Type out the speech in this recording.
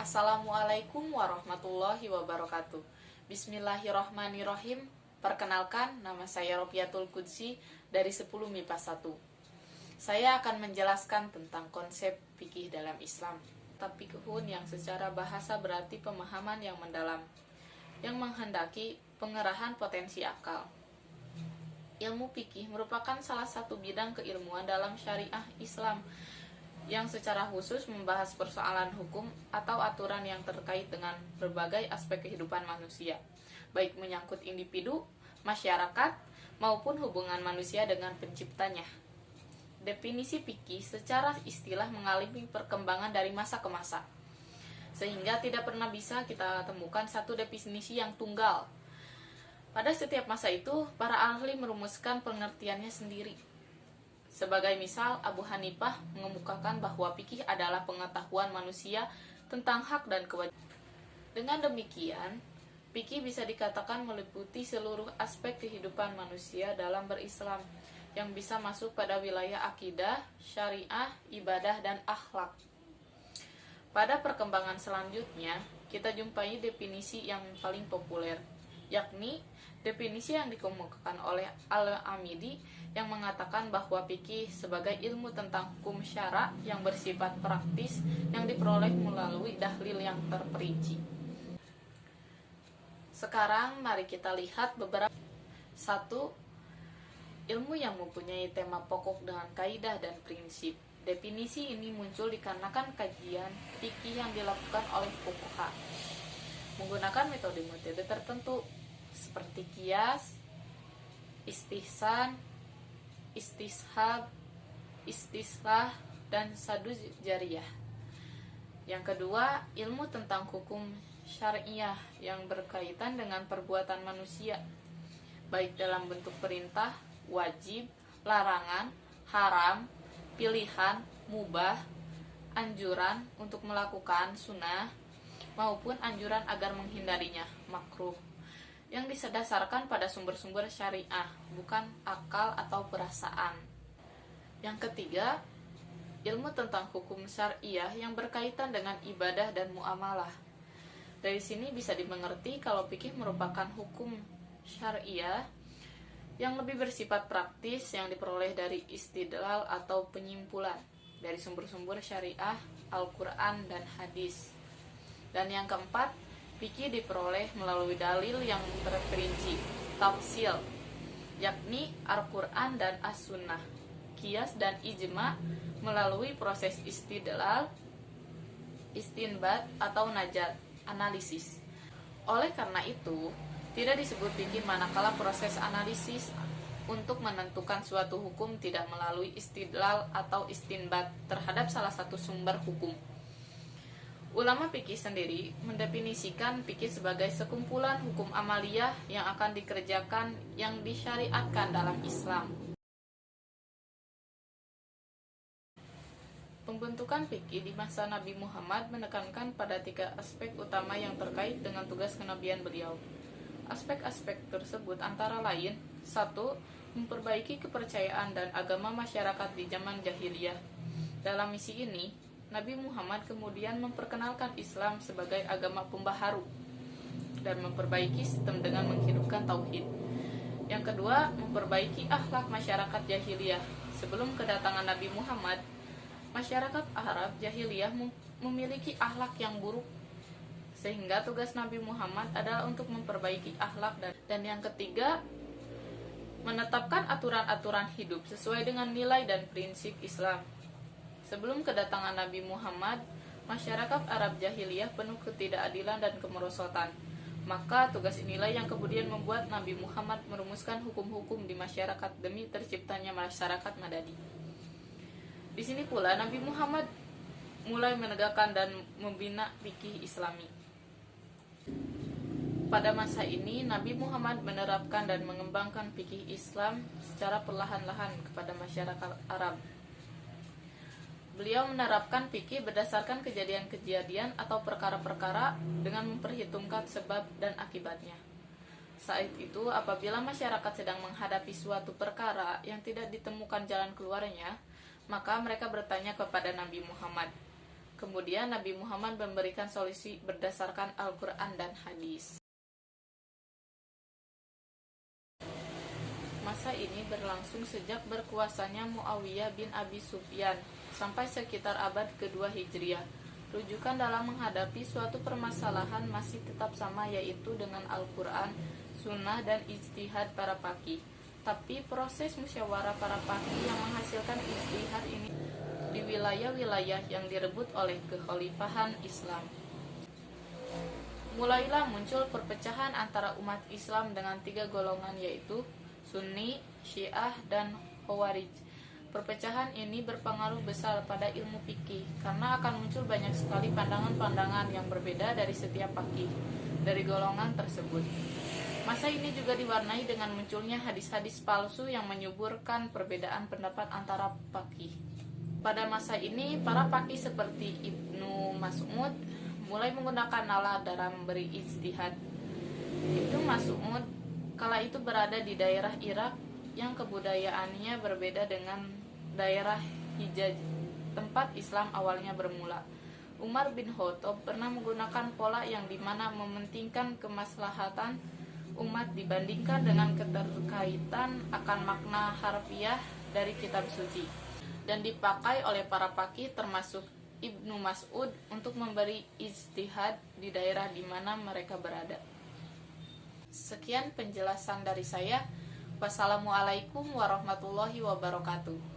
Assalamualaikum warahmatullahi wabarakatuh. Bismillahirrohmanirrohim. Perkenalkan, nama saya Rofiatul Qudsi dari 10 MIPA 1. Saya akan menjelaskan tentang konsep fikih dalam Islam. Fiqhun yang secara bahasa berarti pemahaman yang mendalam, yang menghendaki pengerahan potensi akal. Ilmu fikih merupakan salah satu bidang keilmuan dalam syariah Islam yang secara khusus membahas persoalan hukum atau aturan yang terkait dengan berbagai aspek kehidupan manusia, baik menyangkut individu, masyarakat, maupun hubungan manusia dengan penciptanya. Definisi fikih secara istilah mengalami perkembangan dari masa ke masa, sehingga tidak pernah bisa kita temukan satu definisi yang tunggal. Pada setiap masa itu, para ahli merumuskan pengertiannya sendiri. Sebagai misal, Abu Hanifah mengemukakan bahwa fikih adalah pengetahuan manusia tentang hak dan kewajiban. Dengan demikian, fikih bisa dikatakan meliputi seluruh aspek kehidupan manusia dalam berislam, yang bisa masuk pada wilayah akidah, syariah, ibadah, dan akhlak. Pada perkembangan selanjutnya, kita jumpai definisi yang paling populer, yakni definisi yang dikemukakan oleh Al-Amidi yang mengatakan bahwa fikih sebagai ilmu tentang hukum syara yang bersifat praktis yang diperoleh melalui dalil yang terperinci. Sekarang mari kita lihat beberapa. 1. Ilmu yang mempunyai tema pokok dengan kaidah dan prinsip. Definisi ini muncul dikarenakan kajian fikih yang dilakukan oleh fuqaha menggunakan metode-metode tertentu seperti qiyas, istihsan, istishab, istislah, dan sadu jariyah. Yang kedua, ilmu tentang hukum syariah yang berkaitan dengan perbuatan manusia, baik dalam bentuk perintah, wajib, larangan, haram, pilihan, mubah, anjuran untuk melakukan sunnah, maupun anjuran agar menghindarinya, makruh, yang didasarkan pada sumber-sumber syariah, bukan akal atau perasaan. Yang ketiga, ilmu tentang hukum syariah yang berkaitan dengan ibadah dan muamalah. Dari sini bisa dimengerti kalau fikih merupakan hukum syariah yang lebih bersifat praktis yang diperoleh dari istidlal atau penyimpulan dari sumber-sumber syariah, Al-Quran, dan hadis. Dan yang keempat, fikih diperoleh melalui dalil yang terperinci, tafsil, yakni Al-Quran dan As-Sunnah, qiyas dan ijma melalui proses istidlal, istinbat atau najat, analisis. Oleh karena itu, tidak disebut fikih manakala proses analisis untuk menentukan suatu hukum tidak melalui istidlal atau istinbat terhadap salah satu sumber hukum. Ulama fikih sendiri mendefinisikan fikih sebagai sekumpulan hukum amaliyah yang akan dikerjakan yang disyariatkan dalam Islam. Pembentukan fikih di masa Nabi Muhammad menekankan pada 3 aspek utama yang terkait dengan tugas kenabian beliau. Aspek-aspek tersebut antara lain: 1. Memperbaiki kepercayaan dan agama masyarakat di zaman jahiliyah. Dalam misi ini, Nabi Muhammad kemudian memperkenalkan Islam sebagai agama pembaharu dan memperbaiki sistem dengan menghidupkan tauhid. Yang kedua, memperbaiki akhlak masyarakat jahiliyah. Sebelum kedatangan Nabi Muhammad, masyarakat Arab jahiliyah memiliki akhlak yang buruk, sehingga tugas Nabi Muhammad adalah untuk memperbaiki akhlak. Dan yang ketiga, menetapkan aturan-aturan hidup sesuai dengan nilai dan prinsip Islam. Sebelum kedatangan Nabi Muhammad, masyarakat Arab jahiliyah penuh ketidakadilan dan kemerosotan. Maka tugas inilah yang kemudian membuat Nabi Muhammad merumuskan hukum-hukum di masyarakat demi terciptanya masyarakat madani. Di sini pula Nabi Muhammad mulai menegakkan dan membina fikih Islami. Pada masa ini, Nabi Muhammad menerapkan dan mengembangkan fikih Islam secara perlahan-lahan kepada masyarakat Arab. Beliau menerapkan fikih berdasarkan kejadian-kejadian atau perkara-perkara dengan memperhitungkan sebab dan akibatnya. Saat itu, apabila masyarakat sedang menghadapi suatu perkara yang tidak ditemukan jalan keluarnya, maka mereka bertanya kepada Nabi Muhammad. Kemudian Nabi Muhammad memberikan solusi berdasarkan Al-Quran dan hadis. Masa ini berlangsung sejak berkuasanya Muawiyah bin Abi Sufyan sampai sekitar abad kedua Hijriah. Rujukan dalam menghadapi suatu permasalahan masih tetap sama, yaitu dengan Al-Quran, Sunnah, dan ijtihad para faqih. Tapi proses musyawarah para faqih yang menghasilkan ijtihad ini di wilayah-wilayah yang direbut oleh kekhalifahan Islam. Mulailah muncul perpecahan antara umat Islam dengan 3 golongan, yaitu Sunni, Syiah, dan Khawarij. Perpecahan ini berpengaruh besar pada ilmu fikih karena akan muncul banyak sekali pandangan-pandangan yang berbeda dari setiap faqih dari golongan tersebut. Masa ini juga diwarnai dengan munculnya hadis-hadis palsu yang menyuburkan perbedaan pendapat antara faqih. Pada masa ini, para faqih seperti Ibnu Mas'ud mulai menggunakan nalar dalam memberi ijtihad. Ibnu Mas'ud kala itu berada di daerah Irak yang kebudayaannya berbeda dengan daerah Hijaz, tempat Islam awalnya bermula. Umar bin Khattab pernah menggunakan pola yang dimana mementingkan kemaslahatan umat dibandingkan dengan keterkaitan akan makna harfiah dari kitab suci, dan dipakai oleh para faqih termasuk Ibnu Mas'ud untuk memberi ijtihad di daerah di mana mereka berada. Sekian penjelasan dari saya. Wassalamualaikum warahmatullahi wabarakatuh.